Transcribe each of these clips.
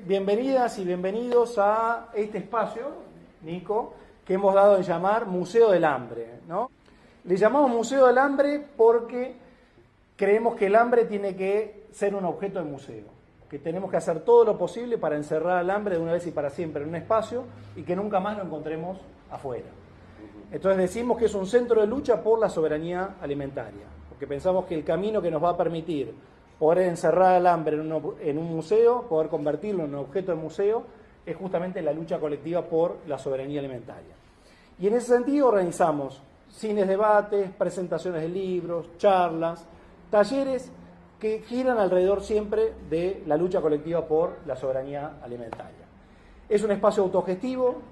bienvenidas y bienvenidos a este espacio, Nico, que hemos dado en llamar Museo del Hambre, ¿no? Le llamamos Museo del Hambre porque creemos que el hambre tiene que ser un objeto de museo, que tenemos que hacer todo lo posible para encerrar al hambre de una vez y para siempre en un espacio y que nunca más lo encontremos afuera. Entonces decimos que es un centro de lucha por la soberanía alimentaria, porque pensamos que el camino que nos va a permitir poder encerrar al hambre en un museo, poder convertirlo en un objeto de museo, es justamente la lucha colectiva por la soberanía alimentaria. Y en ese sentido organizamos cines, debates, presentaciones de libros, charlas, talleres que giran alrededor siempre de la lucha colectiva por la soberanía alimentaria. Es un espacio autogestivo,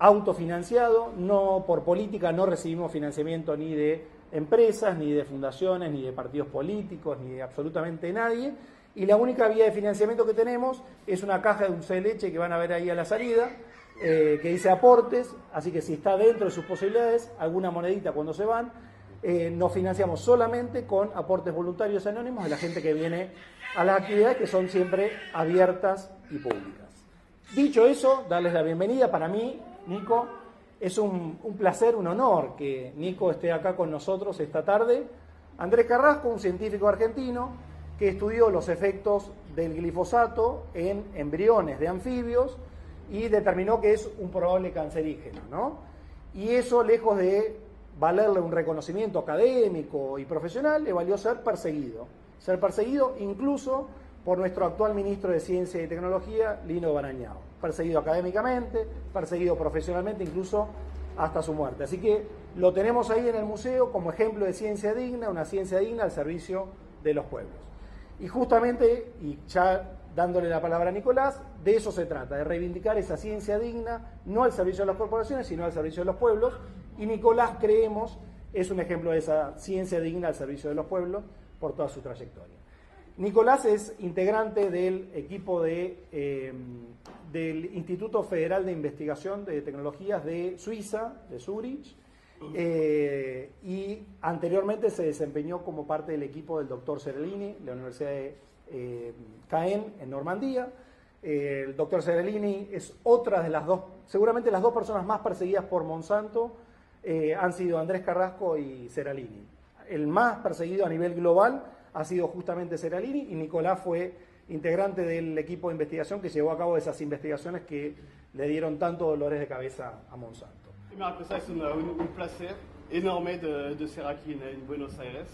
autofinanciado, no por política, no recibimos financiamiento ni de empresas, ni de fundaciones, ni de partidos políticos, ni de absolutamente nadie, y la única vía de financiamiento que tenemos es una caja de dulce de leche que van a ver ahí a la salida, que dice aportes, así que si está dentro de sus posibilidades, alguna monedita cuando se van, nos financiamos solamente con aportes voluntarios anónimos de la gente que viene a las actividades, que son siempre abiertas y públicas. Dicho eso, darles la bienvenida. Para mí, Nico, es un placer, un honor que Nico esté acá con nosotros esta tarde. Andrés Carrasco, un científico argentino que estudió los efectos del glifosato en embriones de anfibios y determinó que es un probable cancerígeno, ¿no? Y eso, lejos de valerle un reconocimiento académico y profesional, le valió ser perseguido incluso por nuestro actual ministro de Ciencia y Tecnología, Lino Barañao. Perseguido académicamente, perseguido profesionalmente, incluso hasta su muerte. Así que lo tenemos ahí en el museo como ejemplo de ciencia digna, una ciencia digna al servicio de los pueblos. Y justamente, y ya dándole la palabra a Nicolás, de eso se trata, de reivindicar esa ciencia digna, no al servicio de las corporaciones, sino al servicio de los pueblos. Y Nicolás, creemos, es un ejemplo de esa ciencia digna al servicio de los pueblos por toda su trayectoria. Nicolás es integrante del equipo del Instituto Federal de Investigación de Tecnologías de Suiza, de Zurich, y anteriormente se desempeñó como parte del equipo del doctor Seralini, de la Universidad de Caen, en Normandía. El doctor Seralini es otra de las dos, seguramente las dos personas más perseguidas por Monsanto han sido Andrés Carrasco y Seralini. El más perseguido a nivel global ha sido justamente Seralini, y Nicolás fue integrante del equipo de investigación que llevó a cabo esas investigaciones que le dieron tanto dolores de cabeza a Monsanto. Marco, es un placer enorme de ser aquí en Buenos Aires.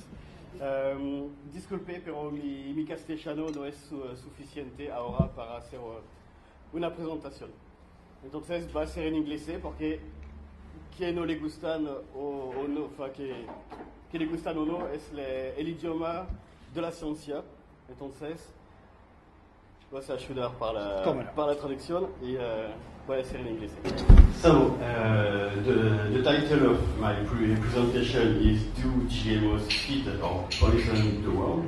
Disculpe, pero mi castellano no es suficiente ahora para hacer una presentación. Entonces va a ser en inglés porque que no le gustan o no, que le gustan o no es el idioma de la ciencia. Entonces vas a ayudar para la traducción y voy a hacer en inglés. So, the title of my presentation is Do GMOs Feed or Poison the World?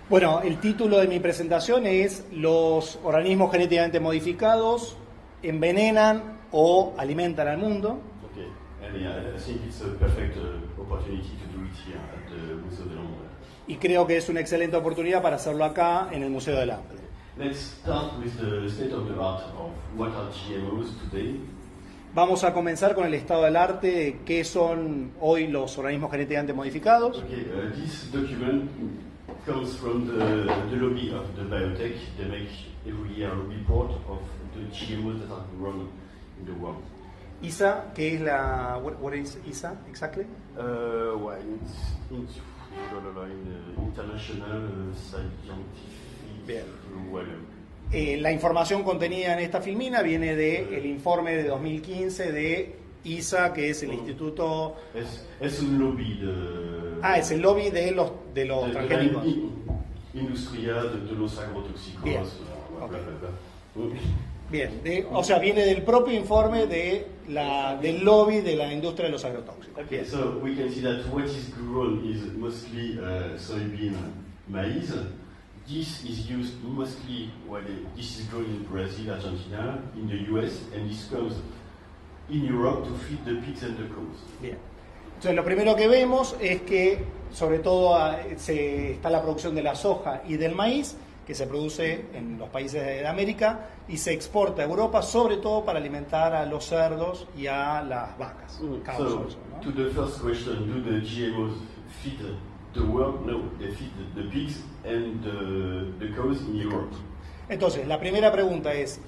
Bueno, el título de mi presentación es ¿Los organismos genéticamente modificados envenenan o alimentan al mundo? Okay, and I think it's a perfect opportunity to do it here at the Museo del Hambre. Y creo que es una excelente oportunidad para hacerlo acá en el Museo del Hambre. Let's start with the state of the art of what are GMOs today. Vamos a comenzar con el estado del arte de qué son hoy los organismos genéticamente modificados. Okay, this document comes from the lobby of the biotech. They make every year a report of the GMOs that are grown in the world. ISA, ¿qué es la... What is ISA exactly? Well, in International Scientific. Bien. Well, la información contenida en esta filmina viene del informe de 2015 de ISA, que es el instituto... Es un lobby de... es el lobby de los transgénicos. De la industria de los agrotóxicos. Bien, okay. Bien, o sea, viene del propio informe del lobby de la industria de los agrotóxicos. Okay, so we can see that what is grown is mostly soybean, maize. This is used mostly, this is grown in Brazil, Argentina, in the US, and this comes in Europe to feed the pigs and the cows. Bien. Entonces, lo primero que vemos es que, sobre todo, está la producción de la soja y del maíz, que se produce en los países de América y se exporta a Europa, sobre todo para alimentar a los cerdos y a las vacas. Cows So, also, ¿no? to the first question, do the GMOs feed the world? No, they feed the pigs and the cows in Europe. Entonces, la primera pregunta es,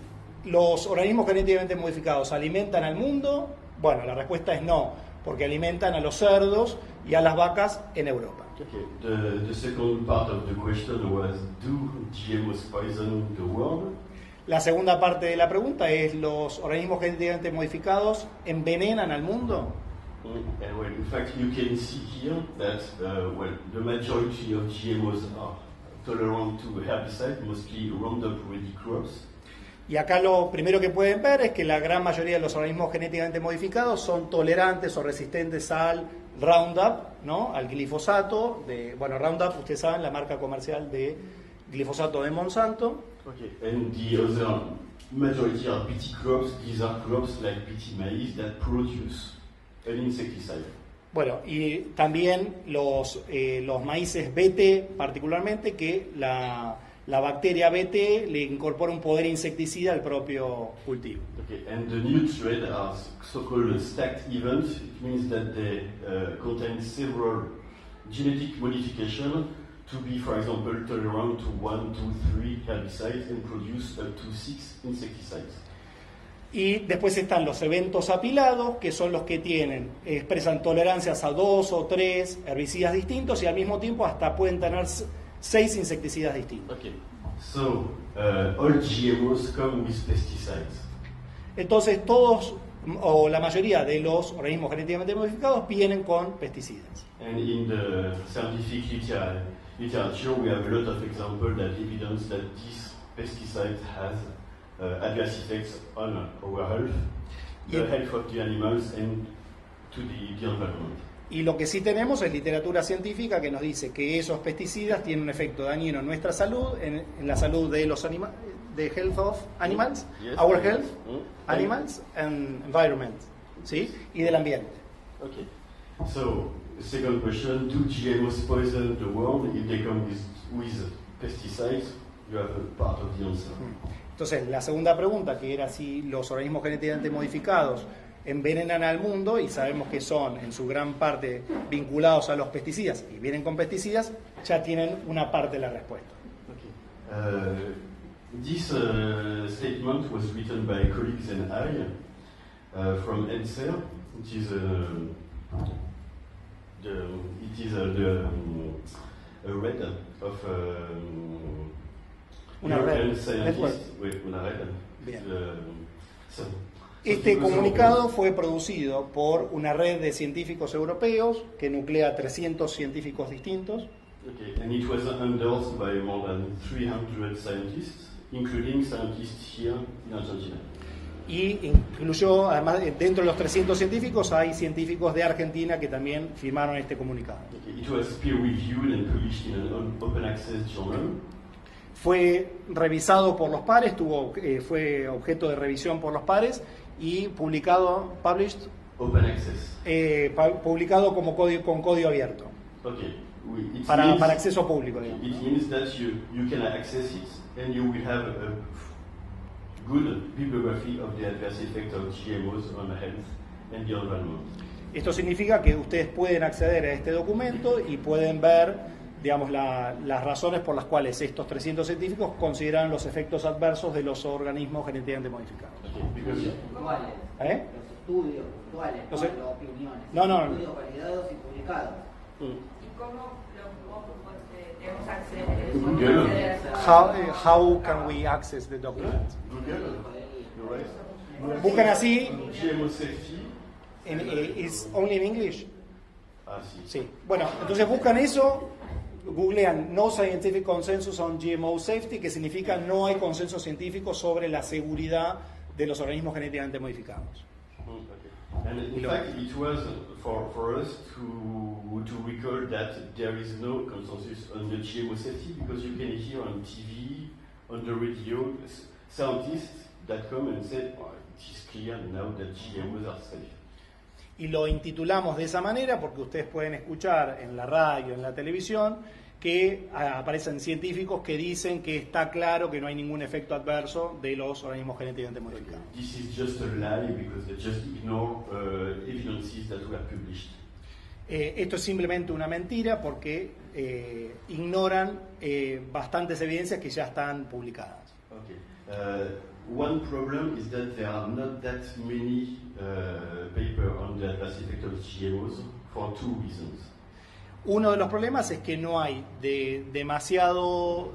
¿los organismos genéticamente modificados alimentan al mundo? Bueno, la respuesta es no, porque alimentan a los cerdos y a las vacas en Europa. Okay. The second part of the question was, do GMOs poison the world? La segunda parte de la pregunta es, ¿los organismos genéticamente modificados envenenan al mundo? And well, in fact, you can see here that the majority of GMOs are tolerant to herbicides, mostly Roundup-ready crops. Y acá lo primero que pueden ver es que la gran mayoría de los organismos genéticamente modificados son tolerantes o resistentes al Roundup, ¿no? Al glifosato. Roundup, ustedes saben, la marca comercial de glifosato de Monsanto. Okay. And the other majority are Bt crops. These are crops like Bt maize that produce an insecticide. Bueno, y también los maíces BT particularmente, que la bacteria BT le incorpora un poder insecticida al propio cultivo. Okay. And the new trade are so-called stacked events. It means that they contain several genetic modifications to be, for example, tolerant to 1, 2, 3 herbicides and produce up to 6 insecticides. Y después están los eventos apilados, que son los que expresan tolerancias a 2 o 3 herbicidas distintos y al mismo tiempo hasta pueden tener 6 insecticidas distintos. Okay. So, all GMOs come with pesticides. Entonces todos, o la mayoría de los organismos genéticamente modificados vienen con pesticidas. And in the scientific literature, we have a lot of examples that evidence that this pesticide has adverse effects on our health, the health of the animals, and to the environment. Y lo que sí tenemos es literatura científica que nos dice que esos pesticidas tienen un efecto dañino en nuestra salud, en la salud de los animales, the health of animals, Yes. our health, animals, and environment, ¿sí? Y del ambiente. Okay. So, the second question, do GMOs poison the world? If they come with pesticides, you have a part of the answer. Entonces, la segunda pregunta, que era si los organismos genéticamente modificados envenenan al mundo, y sabemos que son en su gran parte vinculados a los pesticidas y vienen con pesticidas, ya tienen una parte de la respuesta. Okay. This statement was written by colleagues and I from ENSER, which is a red of Una European red. scientists. Wait, una red. Bien. So Este comunicado fue producido por una red de científicos europeos que nuclea 300 científicos distintos. Okay, and it was endorsed by more than 300 scientists, including scientists here in Argentina. Y incluyó, además, dentro de los 300 científicos hay científicos de Argentina que también firmaron este comunicado. Okay, it was peer-reviewed and published in an open access journal. Fue revisado por los pares, fue objeto de revisión por los pares y publicado, published, Open access. publicado como con código abierto, Okay. It para means, acceso público, digamos. It means that you can access it and you will have a good bibliography of the adverse effect of GMOs on health and the environment. Esto significa que ustedes pueden acceder a este documento y pueden ver, digamos, las razones por las cuales estos 300 científicos consideran los efectos adversos de los organismos genéticamente modificados. Okay, because Puntuales. ¿Eh? Los estudios puntuales, No no sé. las opiniones. No. Estudios validados y publicados. ¿Y cómo debemos acceder? Google. How can we access the document? Google, you're right. Buscan así, GMO safety. is only in English. Ah, sí. Sí. Bueno, entonces buscan eso, googlean No Scientific Consensus on GMO Safety, que significa no hay consenso científico sobre la seguridad de los organismos genéticamente modificados. Okay. And in fact, it was for us to recall that there is no consensus on the GMO safety because you can hear on TV, on the radio, scientists that come and say, oh, it is clear now that GMOs are safe. Y lo intitulamos de esa manera porque ustedes pueden escuchar en la radio, en la televisión, que aparecen científicos que dicen que está claro que no hay ningún efecto adverso de los organismos genéticamente modificados. This is just a lie because they just ignore evidences that were published. Esto es simplemente una mentira porque ignoran bastantes evidencias que ya están publicadas. Okay. One problem is that there are not that many papers on the adverse effect of GMOs for two reasons. Uno de los problemas es que no hay demasiado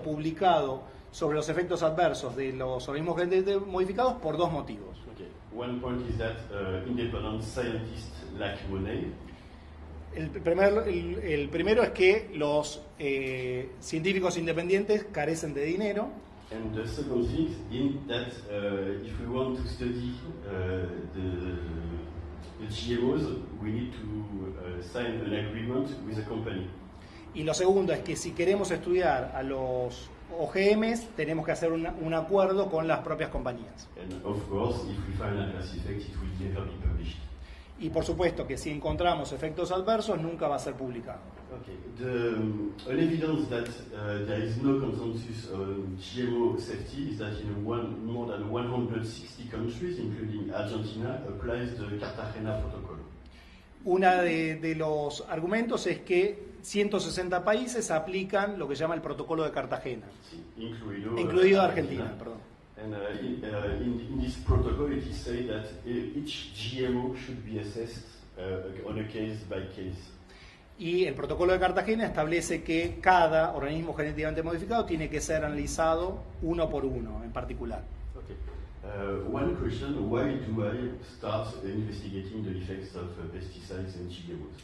publicado sobre los efectos adversos de los organismos genéticamente modificados por dos motivos. Okay. One point is that independent scientists lack money. El primero es que los científicos independientes carecen de dinero. And the second thing is that if we want to study the GMOs, we need to sign an agreement with a company. Y lo segundo es que si queremos estudiar a los OGMs, tenemos que hacer un acuerdo con las propias compañías. And of course, if we find an adverse effect, it will never be published. Y por supuesto que si encontramos efectos adversos, nunca va a ser publicado. Okay. An evidence that there is no consensus on GMO safety is that in more than 160 countries, including Argentina, applies the Cartagena Protocol. Uno de los argumentos es que 160 países aplican lo que se llama el Protocolo de Cartagena, Sí, incluido Argentina, perdón. And in this protocol, it is said that each GMO should be assessed on a case by case. Y el Protocolo de Cartagena establece que cada organismo genéticamente modificado tiene que ser analizado uno por uno en particular. Okay. One question: why do I start investigating the effects of pesticides and GMOs?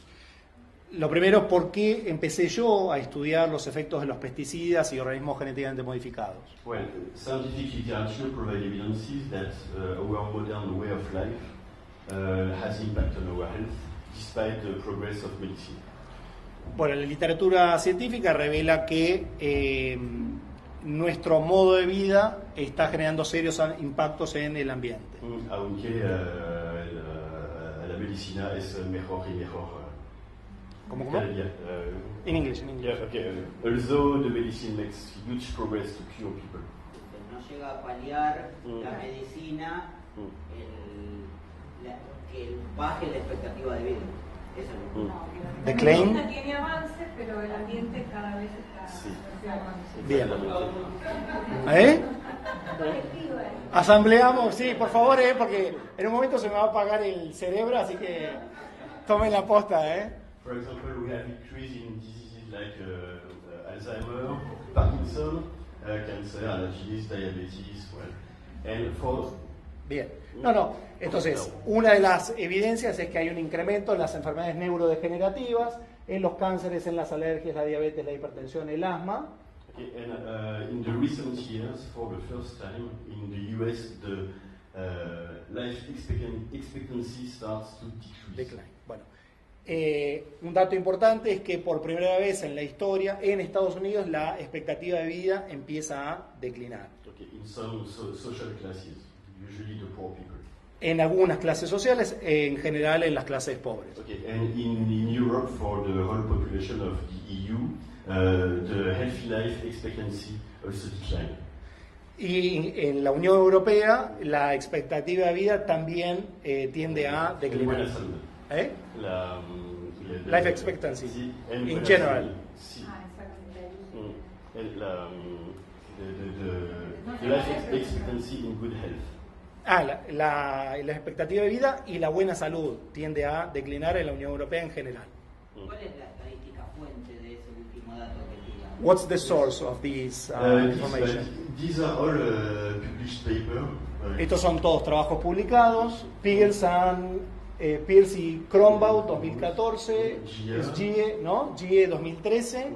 Lo primero, ¿por qué empecé yo a estudiar los efectos de los pesticidas y organismos genéticamente modificados? Well, scientific literature provides evidences that our modern way of life has impact on our health, despite the progress of medicine. Bueno, la literatura científica revela que nuestro modo de vida está generando serios impactos en el ambiente. Aunque la medicina es mejor y mejor. ¿Cómo? In English. Yeah, okay. Although the medicine makes huge progress to cure people. No llega a paliar la medicina que baje la expectativa de vida. Eso es lo que The claim. La medicina tiene avances, pero el ambiente cada vez está Bien. Asambleamos, sí, por favor, porque en un momento se me va a apagar el cerebro, así que tomen la posta, For example, we have increase in diseases like Alzheimer, Parkinson, cancer, allergies, diabetes, and for... Bien. Entonces, una de las evidencias es que hay un incremento en las enfermedades neurodegenerativas, en los cánceres, en las alergias, la diabetes, la hipertensión, el asma. Okay, and in the recent years, for the first time in the US, the life expectancy starts to decrease. Decline. Bueno. Un dato importante es que por primera vez en la historia en Estados Unidos la expectativa de vida empieza a declinar. Okay, in some social classes, usually the poor people. En algunas clases sociales, en general en las clases pobres. Okay, and in Europe, for the whole population of the EU, the healthy life expectancy also declined. Y en la Unión Europea la expectativa de vida también tiende a declinar. Life expectancy, in general. The life expectancy in good health. La expectativa de vida y la buena salud tiende a declinar en la Unión Europea en general. ¿Cuál es la estadística fuente de ese último dato que diga? What's the source of this information? These are all published papers. Estos son todos trabajos publicados. Pierce y Kronbaum 2014, es GIE, ¿no? GIE 2013.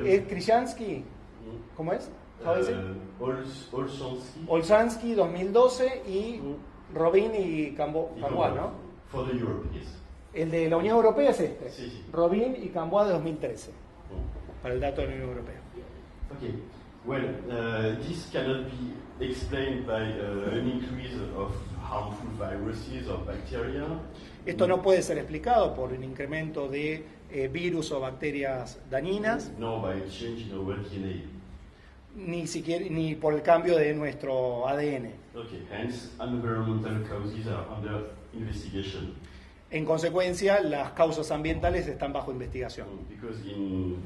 Es Kryshansky, ¿cómo es? Olshansky 2012 y Robin y Cambois, ¿no? For the Europe, yes. El de la Unión Europea es este. Sí. Robin y Cambois de 2013. Para el dato de la Unión Europea. Okay. Well, this cannot be explained by an increase of harmful viruses or bacteria. Esto no puede ser explicado por un incremento de virus o bacterias dañinas, nor by a change in our DNA. ni por el cambio de nuestro ADN. Okay, hence environmental causes are under investigation. En consecuencia, las causas ambientales están bajo investigación. Because in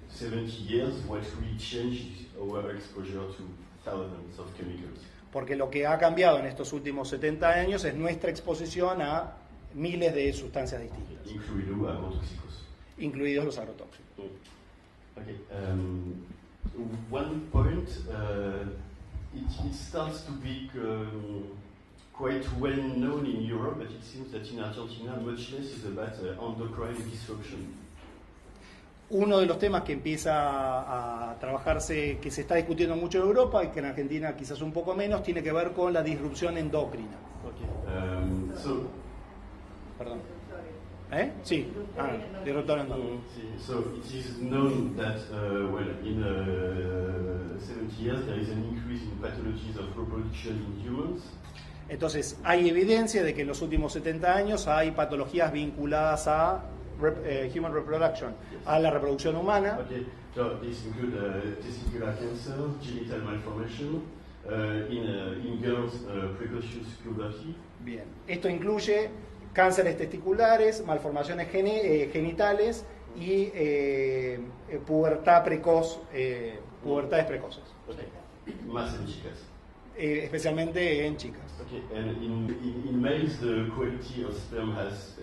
70 years, what really changed is our exposure to thousands of chemicals. Porque lo que ha cambiado en estos últimos 70 años es nuestra exposición a miles de sustancias distintas, Incluidos agrotóxicos. incluidos los agrotóxicos. Okay. One point, it starts to be quite well known in Europe, but it seems that in Argentina much less is about endocrine disruption. Uno de los temas que empieza a trabajarse, que se está discutiendo mucho en Europa y que en Argentina quizás un poco menos, tiene que ver con la disrupción endocrina. Okay. Perdón. Sí. Disruptor endocrino. So it is known that, in 70 years there is an increase in pathologies of reproduction in humans. Entonces, hay evidencia de que en los últimos 70 años hay patologías vinculadas a human reproduction, a la reproducción humana. Okay, so this include testicular cancer, genital malformation, in girls precocious puberty. Bien. Esto incluye cánceres testiculares, malformaciones genitales y pubertad precoz, pubertades precoces. Okay, más en chicas. Especialmente en chicas. Okay, and in males the quality of sperm has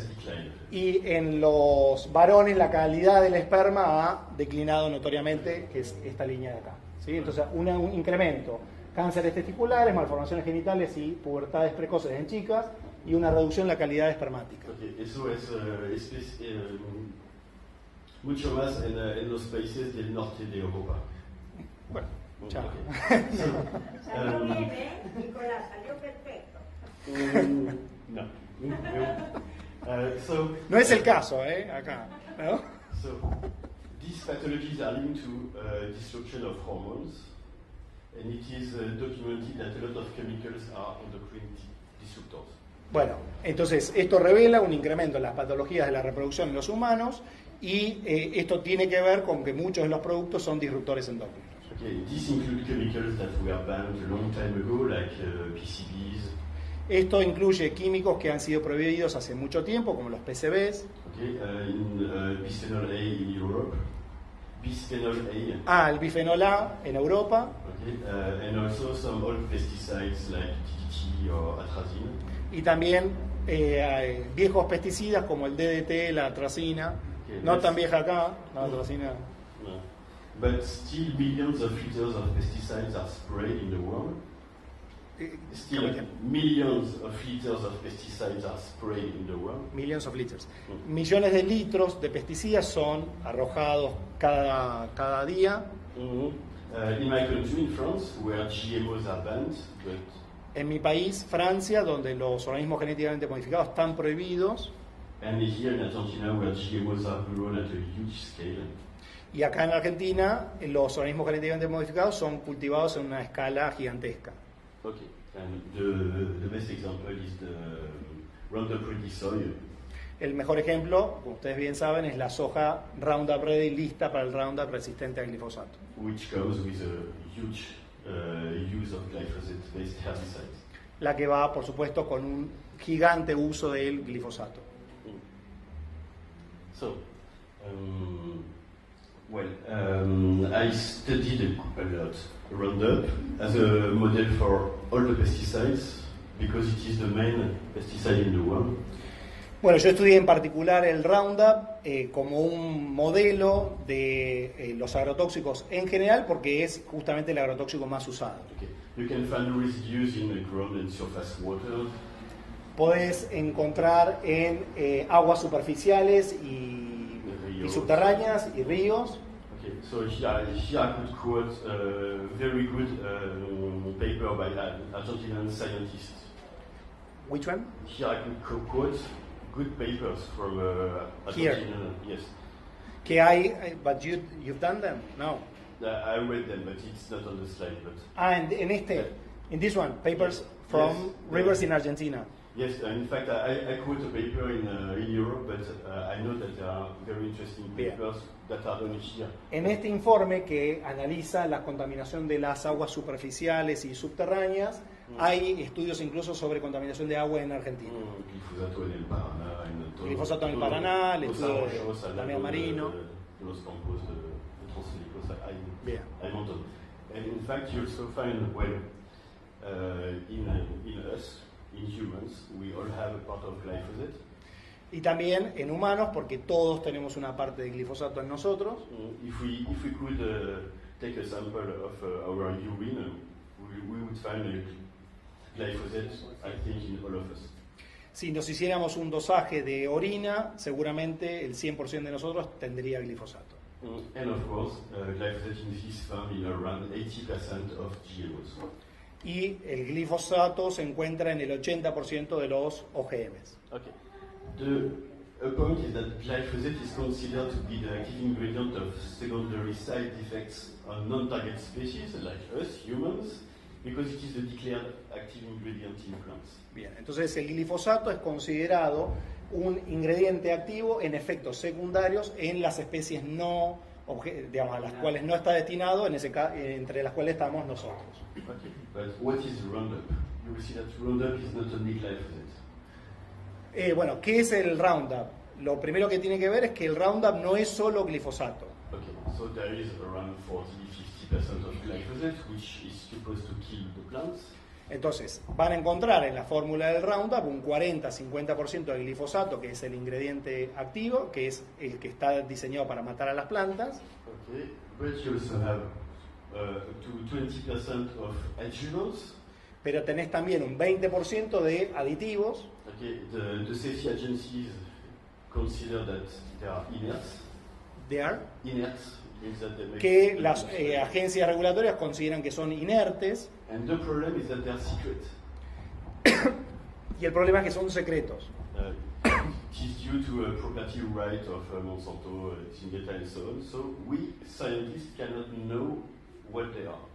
declined. Y en los varones la calidad del esperma ha declinado notoriamente, que es esta línea de acá. ¿Sí? Entonces, un incremento, cánceres testiculares, malformaciones genitales y pubertades precoces en chicas, y una reducción en la calidad espermática. Okay, eso es mucho más en los países del norte de Europa. Bueno, chao. Okay. Salió bien, Nicolás, salió perfecto. No. No es el caso, acá, ¿no? So, these pathologies are linked to destruction of hormones, and it is documented that a lot of chemicals are endocrine disruptors. Bueno, entonces esto revela un incremento en las patologías de la reproducción en los humanos y esto tiene que ver con que muchos de los productos son disruptores endócrinos. Okay, these include chemicals that were banned a long time ago, like PCBs. Esto incluye químicos que han sido prohibidos hace mucho tiempo, como los PCBs. Okay, bisphenol A in Europe. Bisphenol A. El bifenol A en Europa. Okay, and also some old pesticides like DDT or atrazine. Y también hay viejos pesticidas como el DDT, la atracina. Okay, No tan vieja acá, la atracina. No. But still millions of liters of pesticides are sprayed in the world. Still millions of liters of pesticides are sprayed in the world. Millions of liters. Millones de litros de pesticidas son arrojados cada día. Mm-hmm. In my country, in France, where GMOs are banned, but En mi país, Francia, donde los organismos genéticamente modificados están prohibidos, and here in Argentina, where GMOs are grown at a huge scale. y acá en Argentina los organismos genéticamente modificados son cultivados en una escala gigantesca. Okay, and the best example is the Roundup Ready soy. El mejor ejemplo, como ustedes bien saben, es la soja Roundup Ready lista para el Roundup resistente al glifosato, Which comes with a huge use of glyphosate-based herbicides. la que va, por supuesto, con un gigante uso del glifosato. So, I studied a lot Roundup as a model for all the pesticides because it is the main pesticide in the world. Bueno, yo estudié en particular el Roundup como un modelo de los agrotóxicos en general porque es justamente el agrotóxico más usado. Okay. You can find residues in the ground and surface water. Podés encontrar en aguas superficiales y subterráneas y ríos. Okay, so here I could quote a very good paper by an Argentinian scientist. Which one? Here I could quote good papers from Here. Argentina. Yes. Que hay, but you've done them? No. I read them, but it's not on the slide. But In this one, papers Yes. from Yes. rivers in Argentina. Yes, in fact, I quote a paper in Europe, but I know that there are very interesting papers that are done here. En este informe que analiza la contaminación de las aguas superficiales y subterráneas, hay estudios incluso sobre contaminación de agua en Argentina. Glifosato en el Paraná, Glifosato en el Paraná, el estudio de Lamea Marino. Los campos de Transílicos, hay un montón. And in fact, you also find, well, in us, in humans, we all have a part of glyphosate. Y también en humanos, porque todos tenemos una parte de glifosato en nosotros. If we could take a sample of our urine, we would find glyphosate, I think, in all of us. Si nos hiciéramos un dosaje de orina, seguramente el 100% de nosotros tendría glifosato. And of course, glyphosate is found in around 80% of GMOs. Y el glifosato se encuentra en el 80% de los OGMs. Okay. The point is that glyphosate is considered to be the active ingredient of secondary side effects on non-target species like us, humans, because it is the declared active ingredient in plants. Bien, entonces el glifosato es considerado un ingrediente activo en efectos secundarios en las especies no, digamos, a las cuales no está destinado, entre las cuales estamos nosotros. Okay, but what is Roundup? You will see that Roundup is not only glyphosate. Bueno, ¿qué es el Roundup? Lo primero que tiene que ver es que el Roundup no es solo glifosato. Okay, so there is around 40-50% of glyphosate, which is supposed to kill the plants. Entonces, van a encontrar en la fórmula del Roundup un 40-50% de glifosato, que es el ingrediente activo, que es el que está diseñado para matar a las plantas. Okay, but you also have 20% of adjuvants. Pero tenés también un 20% de aditivos. Okay, the safety agencies consider that they are inert. Inert means that they make que las agencias regulatorias consideran que son inertes. And the problem is that they are secret. Y el problema es que son secretos. It is due to a property right of Monsanto, Syngenta and so on. So we scientists cannot know what they are.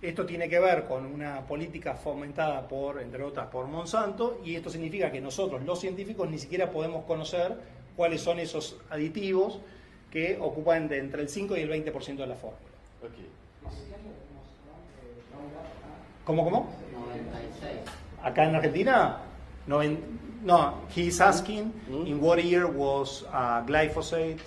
Esto tiene que ver con una política fomentada entre otras, por Monsanto, y esto significa que nosotros, los científicos, ni siquiera podemos conocer cuáles son esos aditivos que ocupan de entre el 5 y el 20% de la fórmula. Okay. ¿Cómo? 96. Acá en Argentina, no, he's asking in what year was glyphosate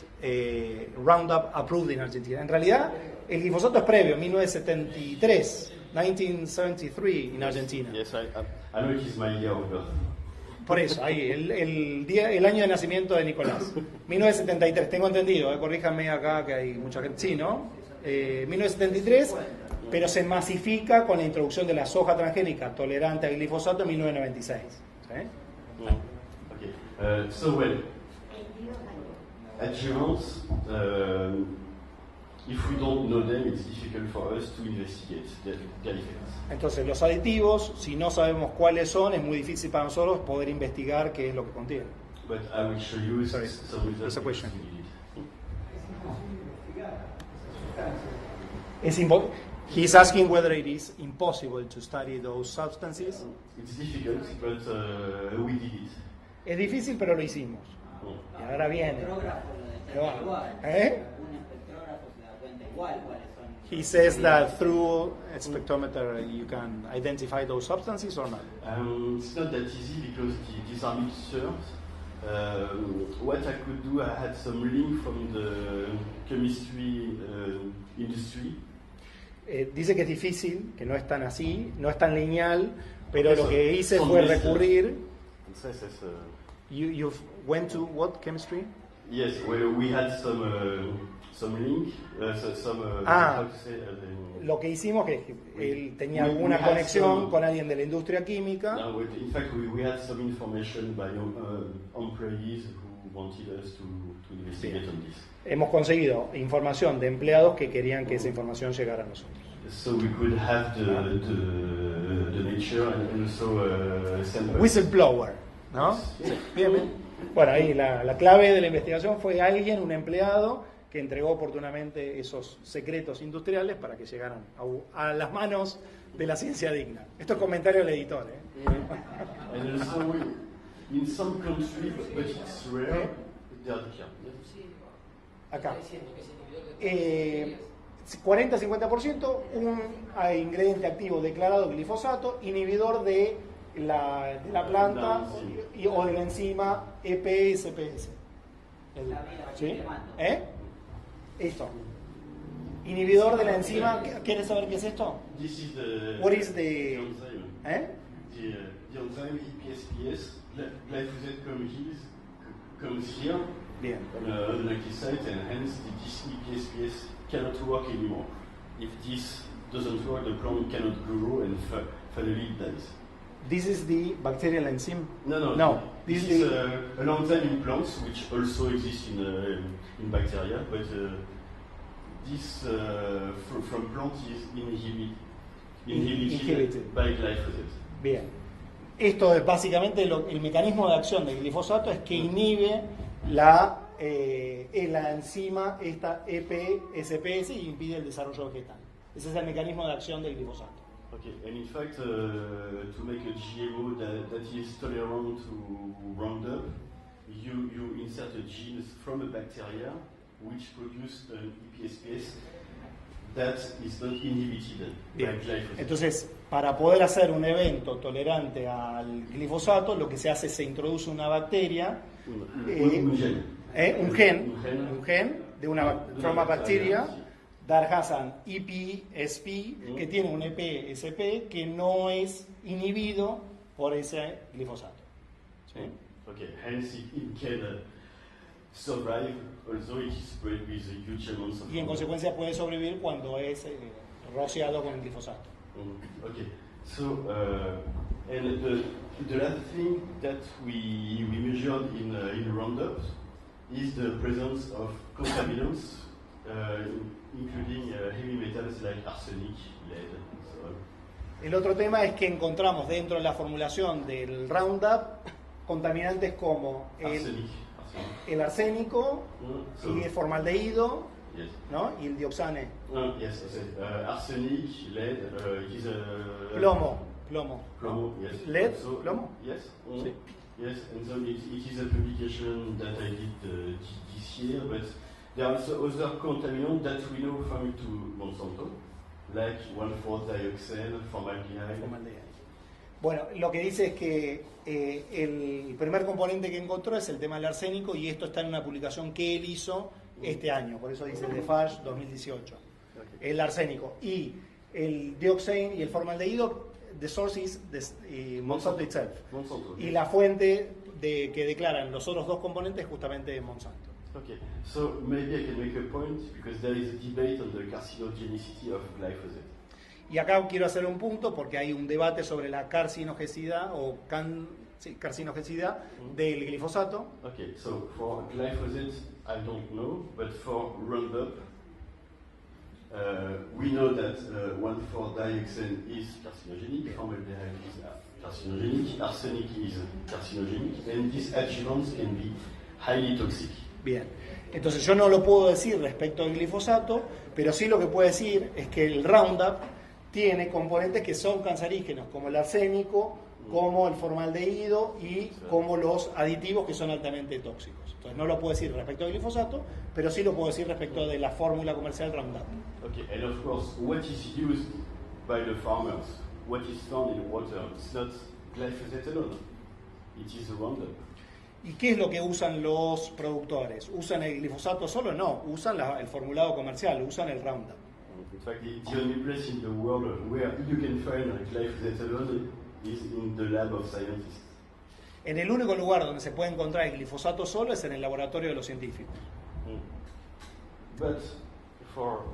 Roundup approved in Argentina. En realidad, el glifosato es previo, 1973, 1973 en Argentina. Yes, I know it is my year of birth. Por eso, ahí, el año de nacimiento de Nicolás, 1973, tengo entendido, corríjanme acá que hay mucha gente, sí, ¿no? 1973, pero se masifica con la introducción de la soja transgénica tolerante al glifosato en 1996. ¿Sí? Okay. So well, adjuvants, if we don't know them, it's difficult for us to investigate their effects. Entonces, los aditivos, si no sabemos cuáles son, es muy difícil para nosotros poder investigar qué es lo que contienen. But I will show you some There's a question. He's asking whether it is impossible to study those substances. It's difficult, but we did it. Es difícil, pero lo hicimos. Y ahora viene. Espectrógrafo lo detecta igual. ¿Eh? Un espectrógrafo se da cuenta igual cuáles son. He says that through a spectrometer you can identify those substances or not. It's not that easy because these are mixtures. What I could do, I had some link from the chemistry industry. Dice que es difícil, que no es tan así, no es tan lineal, pero lo que hice fue recurrir. You went to what chemistry? Yes, well, we had some link, lo que hicimos es que él tenía alguna conexión con alguien de la industria química. No, in fact, we had some information by employees who wanted us to investigate on this. Hemos conseguido información de empleados que querían que esa información llegara a nosotros. So we could have the nature and also sample. Whistleblower, ¿no? Sí. Bien, bien. Bueno, ahí la clave de la investigación fue alguien, un empleado, que entregó oportunamente esos secretos industriales para que llegaran a las manos de la ciencia digna. Esto es comentario del editor. And also, in some countries, but it's rare, they are here. Acá. 40-50%, un ingrediente activo declarado glifosato, inhibidor de la planta o de la enzima EPS-SPS. ¿Sí? Esto. Inhibidor de la enzima. ¿Quieres saber qué es esto? This is the What is the enzyme. The enzyme EPSPS, glyphosate comes here Bien. on the glyphosate, and hence this EPSPS cannot work anymore. If this doesn't work, the plant cannot grow and finally it dies. This is the bacterial enzyme? No. This This is is an enzyme in plants which also exists in bacteria, but this from plants is inhibited by glyphosate. Bien. Esto es básicamente el mecanismo de acción del glifosato, es que inhibe la enzima esta EPSPS y impide el desarrollo vegetal. Ese es el mecanismo de acción del glifosato. Okay, and in fact, to make a GMO that is tolerant to Roundup, you insert a gene from a bacteria which produce an EPSPS that is not inhibited by glyphosate. Entonces, para poder hacer un evento tolerante al glifosato, lo que se hace es se introduce una bacteria, Un gen de from a bacteria that has an EPSP que tiene un EPSP que no es inhibido por ese glifosato. ¿Sí? Okay, hence it can survive, although it is spread with a huge amounts of. Y en consecuencia puede sobrevivir cuando es rociado con el glifosato. Okay, so and the last thing that we measured in Roundup is the presence of contaminants, including heavy metals like arsenic, lead, and so on. El otro tema es que encontramos dentro de la formulación del Roundup contaminantes como el arsénico y el formaldehído, Yes. ¿no? Y el dioxane. Yes, arsenic, lead, is Plomo. Plomo, yes. Lead, So, plomo? Yes. Sí. Yes, and so it is a publication that I did this year, but there are also other contaminants that we know from to Monsanto, like 1,4-dioxane, formaldehyde. Bueno, lo que dice es que el primer componente que encontró es el tema del arsénico y esto está en una publicación que él hizo este año, por eso dice de FASH 2018. Okay. El arsénico y el dioxane y el formaldehído, the source is Monsanto itself. Monsanto. Y la fuente que declaran los otros dos componentes es justamente Monsanto. Okay, so maybe I can make a point because there is a debate on the carcinogenicity of glyphosate. Y acá quiero hacer un punto porque hay un debate sobre la carcinogenicidad del glifosato. Okay, so for glyphosate, I don't know, but for Roundup, we know that 1,4-dioxane is carcinogenic, formaldehyde is carcinogenic, arsenic is carcinogenic, and these adjuvants can be highly toxic. Bien, entonces yo no lo puedo decir respecto al glifosato, pero sí lo que puedo decir es que el Roundup tiene componentes que son cancerígenos, como el arsénico, como el formaldehído y como los aditivos que son altamente tóxicos. Entonces no lo puedo decir respecto al glifosato, pero sí lo puedo decir respecto de la fórmula comercial Roundup. Okay, and of course, what is used by the farmers, what is found in water, it's not glyphosate alone, it is a Roundup. ¿Y qué es lo que usan los productores? ¿Usan el glifosato solo? No, usan el formulado comercial, usan el Roundup. In fact, the only place in the world where you can find glyphosate alone is in the lab of scientists. En el único lugar donde se puede encontrar el glifosato solo es en el laboratorio de los científicos. But for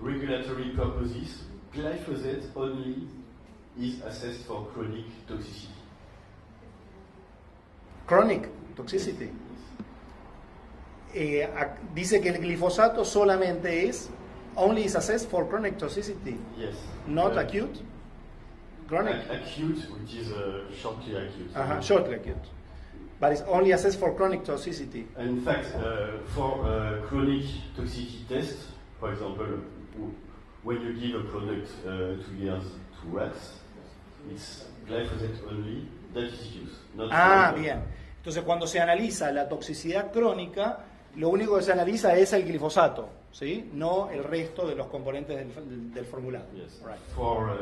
regulatory purposes, glyphosate only is assessed for chronic toxicity. Chronic toxicity. Dice que el glifosato solamente only is assessed for chronic toxicity, Yes. not acute. Chronic. Acute, which is shortly acute. Shortly acute. But it's only assessed for chronic toxicity. And in fact, for chronic toxicity test, for example, when you give a product 2 years to rats, it's glyphosate only that is used. Not Bien. Entonces, cuando se analiza la toxicidad crónica, lo único que se analiza es el glifosato, ¿sí? No el resto de los componentes del formulado. Yes. Right. For,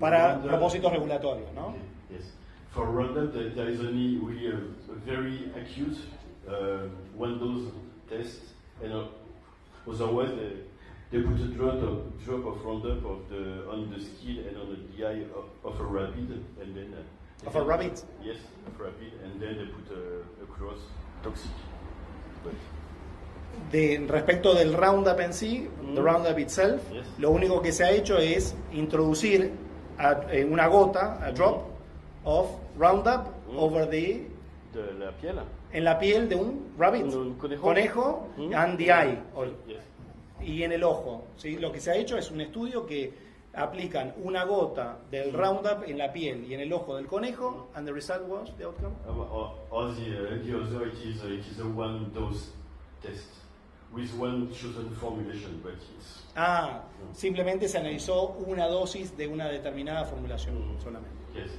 Para Roundup, propósitos regulatorios, ¿no? Okay. Yes. For Roundup, there is only really a very acute one dose test, and otherwise they put a drop of Roundup on the skin and on the eye of a rabbit, and then Of a rabbit? Yes, of a rabbit, and then they put a cross toxic. Respecto del Roundup en sí, the Roundup itself, Yes. lo único que se ha hecho es introducir una gota, a drop of Roundup over De la piel. en la piel de un rabbit, Un conejo. and the eye, Yes. y en el ojo, ¿sí? Lo que se ha hecho es un estudio que aplican una gota del Roundup en la piel y en el ojo del conejo, and the result was the outcome. Or the other, it is a one dose test with one chosen formulation, but it's Simplemente se analizó una dosis de una determinada formulación solamente. yes.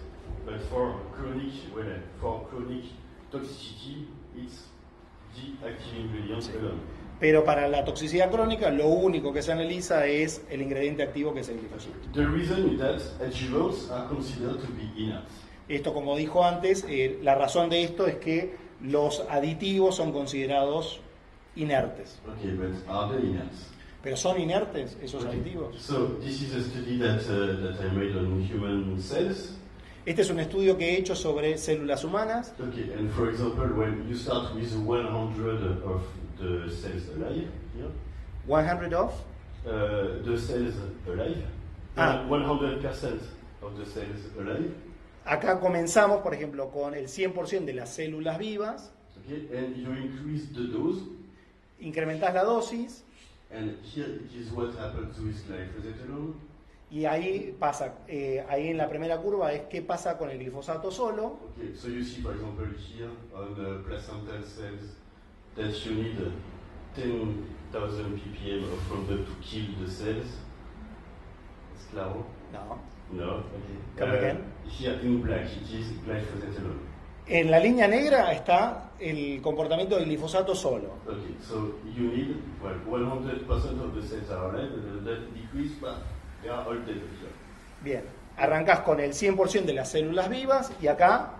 But for chronic toxicity, it's the active ingredient alone. Pero para la toxicidad crónica, lo único que se analiza es el ingrediente activo, que es el glifosato. The reason is that adjuvants are considered to be inert. Esto, como dijo antes, la razón de esto es que los aditivos son considerados inertes. Okay, but are they inert? ¿Pero son inertes esos Okay. aditivos? So this is a study that I made on human cells. Este es un estudio que he hecho sobre células humanas. Okay, and for example, when you start with 100 of the cells alive, here, 100 of the cells alive, 100% of the cells alive, Acá comenzamos, por ejemplo, con el 100% de las células vivas, okay, and you increase the dose, incrementás la dosis and here it is what happens with glyphosate alone. y ahí pasa, ahí en la primera curva es qué pasa con el glifosato solo. Okay, so you see, for example, here on the placental cells that you need 10,000 ppm of Roundup to kill the cells. It's claro? No. No. Okay. Come again? Here in black, it is glyphosate alone. En la línea negra está el comportamiento del glifosato solo. Okay, so you need, well, 100% of the cells are alive, and that decrease, but they are all dead here. Bien, arrancás con el 100% de las células vivas y acá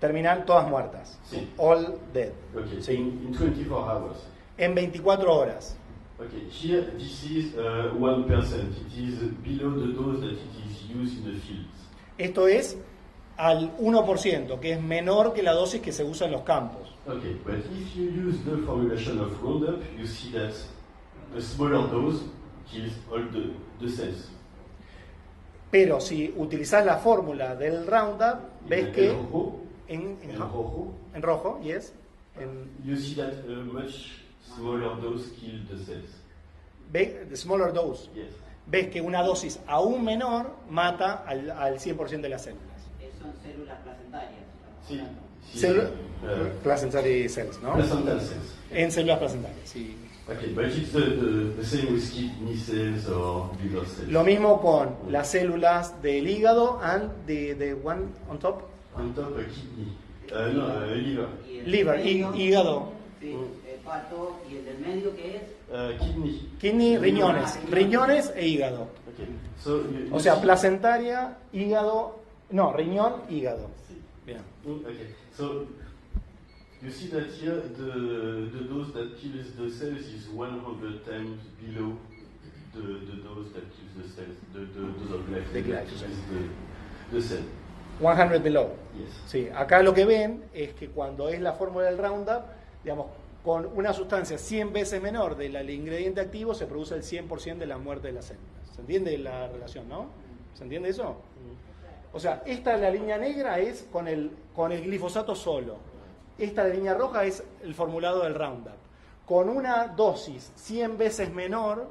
terminan todas muertas. Sí. All dead. Okay, Sí. in 24 hours. En 24 horas. Okay, here this is 1%. It is below the dose that it is used in the fields. Esto es al 1%, que es menor que la dosis que se usa en los campos. Okay, but if you use the formulation of Roundup, you see that a smaller dose kills all the cells. Pero si utilizás la fórmula del Roundup, ves que rojo, en rojo, rojo, yes, you see that a much smaller dose kills the cells. the smaller dose, Yes. ves que una dosis aún menor mata al 100% de las células. Son células placentarias. Sí. Placentary cells, ¿no? Placental cells. En células placentarias, sí. Okay, but it's the same with kidney cells or liver cells. Lo mismo con las células del hígado and the one on top, On top, a kidney. No, liver. Y el liver, medio, hígado, sí, hepato, y el del medio que es Kidney. kidney, riñones e hígado. Okay. So you O sea, see- placentaria, hígado, no, riñón, hígado. Bien. Okay. So you see that here the dose that kills the cells is 100 times below the dose that kills the cells. The dose of glyphosate. The glyphosate. Is the cell. 100 below. Yes. Sí, acá lo que ven es que cuando es la fórmula del Roundup, digamos, con una sustancia 100 veces menor del ingrediente activo, se produce el 100% de la muerte de las células. ¿Se entiende la relación, no? ¿Se entiende eso? O sea, esta la línea negra es con el glifosato solo. Esta la línea roja es el formulado del Roundup. Con una dosis 100 veces menor,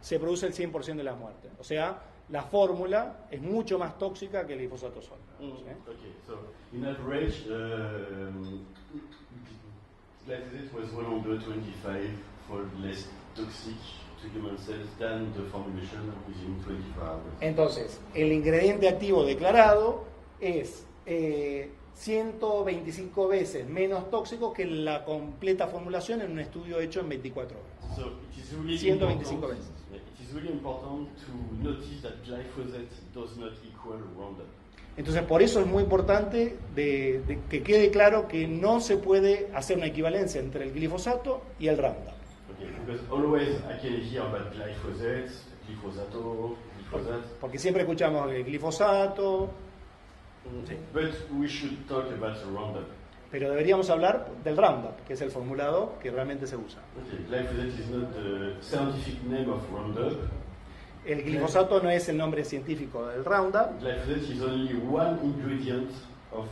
se produce el 100% de la muerte. O sea, la fórmula es mucho más tóxica que el glifosato solo. ¿Sí? Okay, so in average, glyphosate was 125-fold less toxic to human cells than the formulation within 24 hours. Entonces, el ingrediente activo declarado es 125 veces menos tóxico que la completa formulación en un estudio hecho en 24 horas. So it is really 125 veces. It is really important to notice that glyphosate does not equal Roundup. Entonces, por eso es muy importante de que quede claro que no se puede hacer una equivalencia entre el glifosato y el Roundup. Okay, because always I can hear about glyphosate, glyphosate. Porque siempre escuchamos el glifosato, sí. But we should talk about the Roundup. Pero deberíamos hablar del Roundup, que es el formulado que realmente se usa. Okay, glyphosate is not the scientific name of Roundup. El glifosato no es el nombre científico del Roundup. Glyphosate is only one ingredient of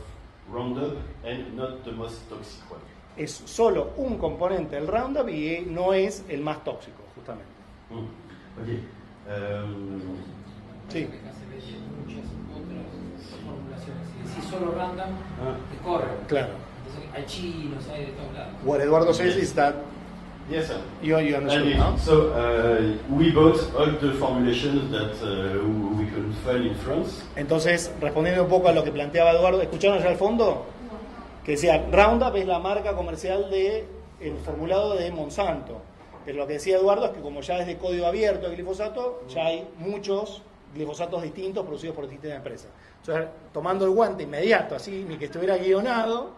Roundup and not the most toxic one. Es solo un componente del Roundup y no es el más tóxico, justamente. Okay. Sí. Acá se ve muchas otras formulaciones. Si decís solo Roundup, te corre. Claro. Entonces hay chinos, hay de todos lados. What Eduardo says is that Yes, sir. you understood, Okay, no? so we bought all the formulations that we could find in France. Entonces, respondiendo un poco a lo que planteaba Eduardo, ¿escucharon allá al fondo? Que decía, Roundup es la marca comercial del formulado de Monsanto. Pero lo que decía Eduardo es que como ya es de código abierto el glifosato, ya hay muchos glifosatos distintos producidos por distintas empresas. Entonces, tomando el guante inmediato, así, ni que estuviera guionado,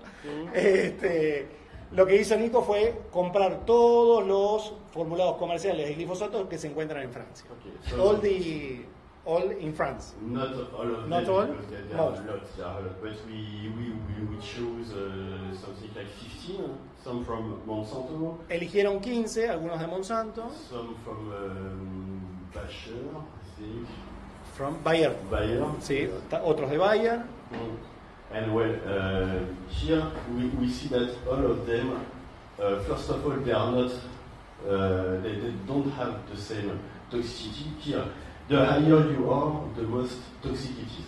lo que hizo Nico fue comprar todos los formulados comerciales de glifosato que se encuentran en Francia. Okay, so All in France. not all of Not them, all? because there Most. are lots. There are a lot. But we chose something like 15, some from Monsanto, Eligieron 15, algunos de Monsanto, some from Bayer, I think, from Bayer, Bayer. sí, otros de Bayer. And well, here we see that all of them, first of all, they are not, they don't have the same toxicity. Here, the higher you are, the most toxic it is.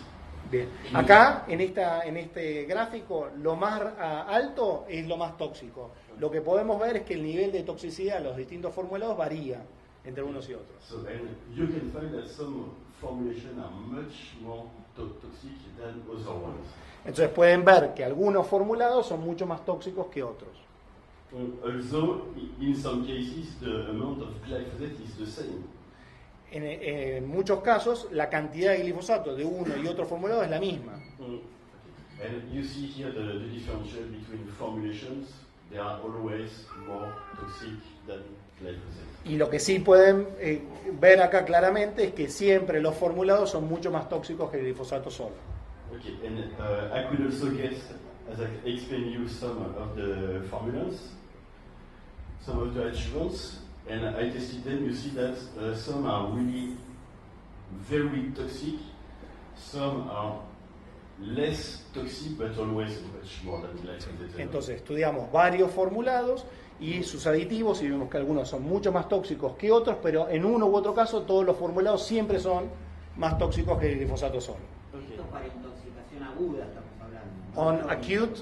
Bien. Acá, en este gráfico, lo más alto es lo más tóxico. Lo que podemos ver es que el nivel de toxicidad de los distintos formulados varía entre unos y otros. So, and you can find that some formulations are much more toxic than other ones. Entonces pueden ver que algunos formulados son mucho más tóxicos que otros. Also, in some cases, the amount of glyphosate is the same. En muchos casos, la cantidad de glifosato de uno y otro formulado es la misma. And you see here the differential between formulations. They are always more toxic than glyphosate. Y lo que sí pueden ver acá claramente es que siempre los formulados son mucho más tóxicos que el glifosato solo. Okay, and I could also get, as I explained you, some of the formulas, some of the adjuvants, and I tested them. You see that some are really very toxic, some are less toxic, but always much more than glyphosate. Entonces estudiamos varios formulados y sus aditivos y vemos que algunos son mucho más tóxicos que otros, pero en uno u otro caso todos los formulados siempre son más tóxicos que el glifosato solo. Esto para intoxicación aguda estamos hablando, ¿no? On acute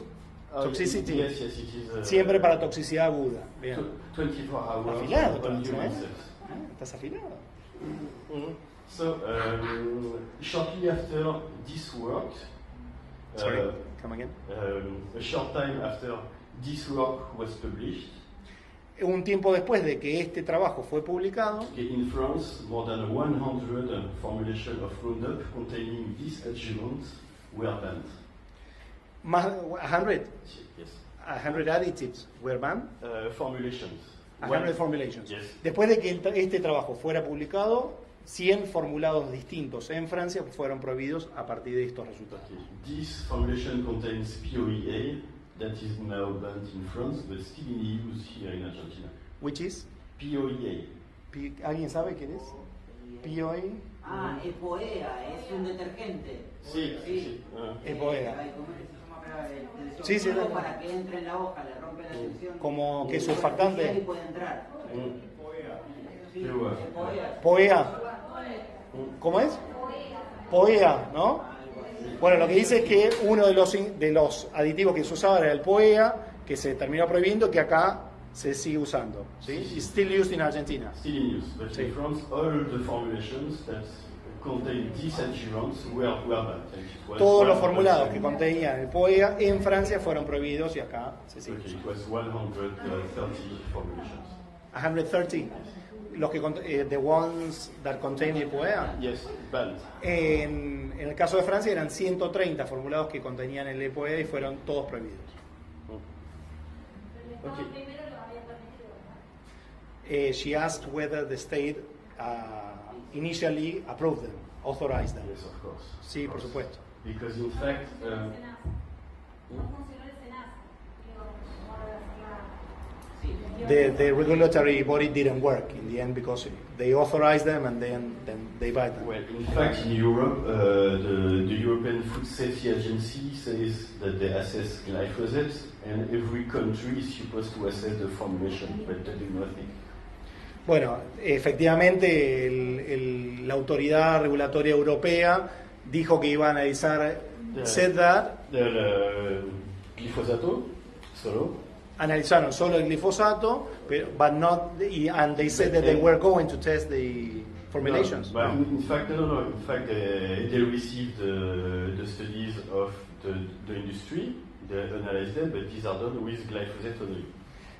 toxicity, Yes, yes, it is. siempre para toxicidad aguda. Bien. 24 hours Afilado, on entonces, human ¿eh? cells. ¿Estás afilado? So, shortly after this work, Sorry, come again. a short time after this work was published, Un tiempo después de que este trabajo fue publicado, in France, more than 100 formulations of Roundup containing this adjuvant were banned. más 100, Yes. 100 additives were banned, Formulations. 100 formulations. Yes. Después de que este trabajo fuera publicado, 100 formulados distintos en Francia fueron prohibidos a partir de estos resultados. Okay. This formulation contains POEA that is now banned in France, but still in use here in Argentina. Which is? POEA. ¿Alguien sabe qué es? POA. Ah, Epoea, es un detergente. Sí, sí. Epoea. Ay, ¿cómo se llama para el Sí, sí, desoxidado no. para que entre en la hoja, le rompe la sección. Como que Y surfactante. y puede entrar. Sí, Epoea. Epoea. POEA. ¿Cómo es? POEA, ¿no? Bueno, lo que dice es que uno de los aditivos que se usaba era el POEA, que se terminó prohibiendo, que acá se sigue usando. ¿Sí? It's still used in Argentina. Still in use, but in France, all the formulations that contain these antivirons were banned. Todos los formulados que contenían el POEA en Francia fueron prohibidos y acá se sigue Okay, it usando. was 130 formulations. 130. Los que the ones that contain the POEA. Yes, banned. En el caso de Francia eran 130 formulados que contenían el EPOEA y fueron todos prohibidos. She asked whether the state initially approved them, authorized them. Yes, of course. Sí, Of por course. supuesto. Because in fact, The regulatory body didn't work in the end because they authorized them and then they buy them. well, in fact, in Europe, the European Food Safety Agency says that they assess glyphosate, and every country is supposed to assess the formulation, but they do nothing. Bueno, efectivamente la autoridad regulatoria europea dijo que iba a analizar, said that, Glyphosato, solo. analizaron solo el glifosato, but not, and they said that they were going to test the formulations. No, but No. in fact, no. In fact, they received the studies of the industry, they analyzed them, but these are done with glyphosate only.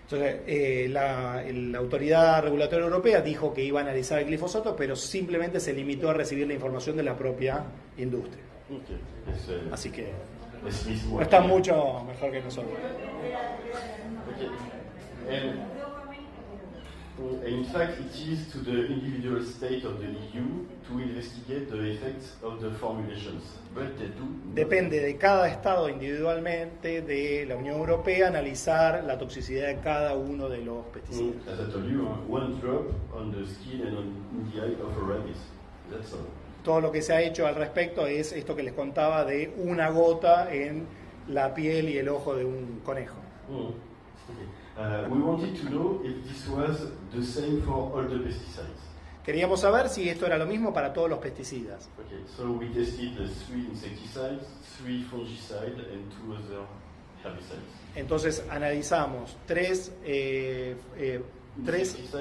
Entonces, la autoridad regulatoria europea dijo que iba a analizar el glifosato, pero simplemente se limitó a recibir la información de la propia industria. Okay. Así que Smith no está mucho mejor que nosotros. Okay. And in fact, it is to the individual state of the EU to investigate the effects of the formulations, but they do nothing. Depende de cada estado individualmente de la Unión Europea analizar la toxicidad de cada uno de los pesticidas. As I told you, one drop on the skin and on the eye of a rabbit. That's all. Todo lo que se ha hecho al respecto es esto que les contaba de una gota en la piel y el ojo de un conejo. Okay. We wanted to know if this was the same for all the pesticides. Queríamos saber si esto era lo mismo para todos los pesticidas. Okay, so we tested the 3 insecticides, 3 fungicides, and 2 other herbicides. Entonces analizamos tres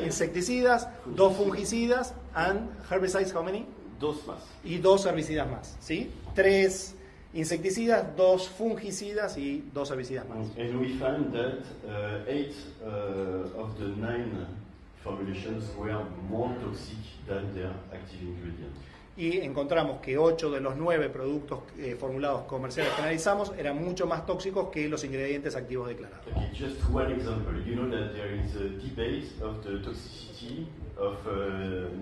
insecticidas, 2 fungicidas, and herbicides, how many? 2 más. Y 2 herbicidas más, ¿sí? 3 insecticidas, 2 fungicidas y 2 herbicidas más. And we found that 8 of the 9 formulations were more toxic than their active ingredient. Y encontramos que 8 de los 9 productos formulados comerciales que analizamos eran mucho más tóxicos que los ingredientes activos declarados. Okay, just one example. You know that there is a debate of the toxicity of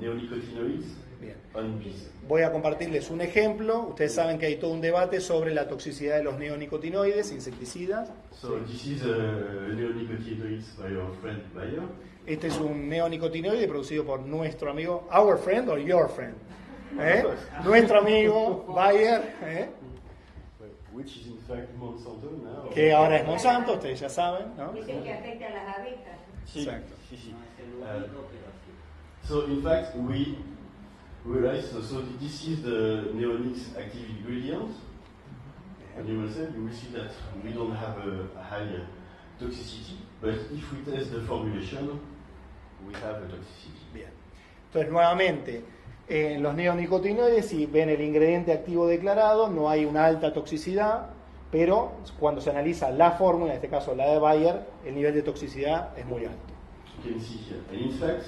neonicotinoids Bien. on bees. Voy a compartirles un ejemplo. Ustedes saben que hay todo un debate sobre la toxicidad de los neonicotinoides, insecticidas. So this is neonicotinoids by our friend Bayer. Este es un neonicotinoide producido por nuestro amigo, our friend or your friend. Nuestro amigo Bayer, Which is in fact Monsanto now. que ahora es Monsanto, ustedes ya saben, ¿no? Dicen que afecta a las abejas. Sí, Exacto. sí, sí. No es el único, pero sí. So in fact, we realized, so this is the neonics active ingredient. And you will see that we don't have a high toxicity, but if we test the formulation, we have a toxicity. Bien. Entonces, nuevamente, en los neonicotinoides, si ven el ingrediente activo declarado, no hay una alta toxicidad, pero cuando se analiza la fórmula, en este caso la de Bayer, el nivel de toxicidad es muy alto. You can see here. And in fact,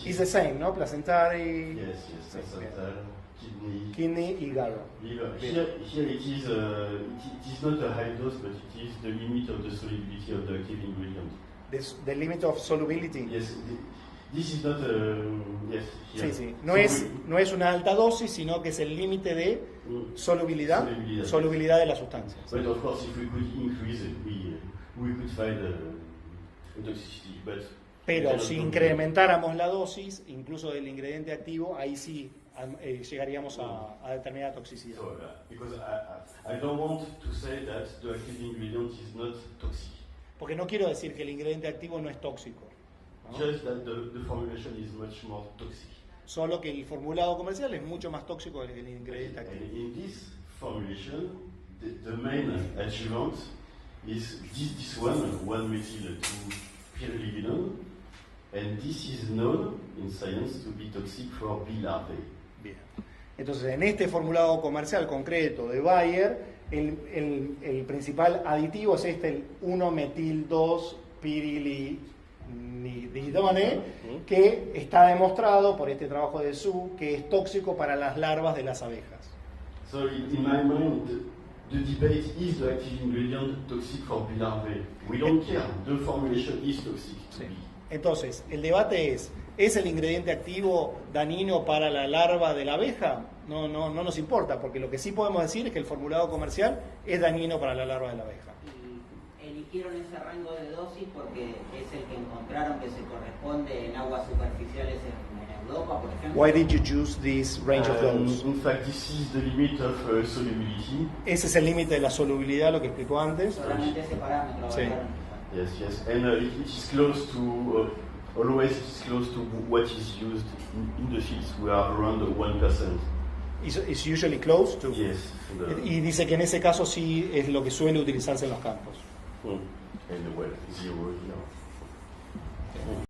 It's the same, ¿no? Placentary, yes, Sí, placental, kidney, kidney, hígado. liver. Bien. Here it is not a high dose, but it is the limit of the solubility of the active ingredient. The limit of solubility. Yes, this is not yes. Here. Sí, sí. No So es una alta dosis, sino que es el límite de solubilidad de la sustancia. But of course, if we could increase it, we could find a toxicity. But Pero si incrementáramos la dosis, incluso del ingrediente activo, ahí sí llegaríamos a determinada toxicidad. So, because I don't want to say that the active ingredient is not toxic. Porque no quiero decir que el ingrediente activo no es tóxico, ¿no? Just that the formulation is much more toxic. solo que el formulado comercial es mucho más tóxico que el ingrediente activo. And in this formulation, the main adjuvant is this one, 1-methyl-2-pyrilinol, and this is known in science to be toxic for bee larvae. Bien. Entonces, en este formulado comercial concreto de Bayer, el principal aditivo es el 1-metil-2-pirilidone, que está demostrado por este trabajo de Su que es tóxico para las larvas de las abejas. So in my mind, the debate is the active ingredient toxic for bee larvae. We don't care. The formulation is toxic to bee. Entonces, el debate ¿es el ingrediente activo dañino para la larva de la abeja? No nos importa, porque lo que sí podemos decir es que el formulado comercial es dañino para la larva de la abeja. Y eligieron ese rango de dosis porque es el que encontraron que se corresponde en aguas superficiales en Europa, por ejemplo. Why did you choose this range of dose? In fact, this is the limit of solubility. Ese es el límite de la solubilidad, lo que explicó antes. Solamente ese parámetro. Sí. Yes, and it is close to, always it is close to what is used in the fields. We are around 1%. It's usually close to. Yes. Y dice que en ese caso sí es lo que suele utilizarse en los campos. And well, 0 here.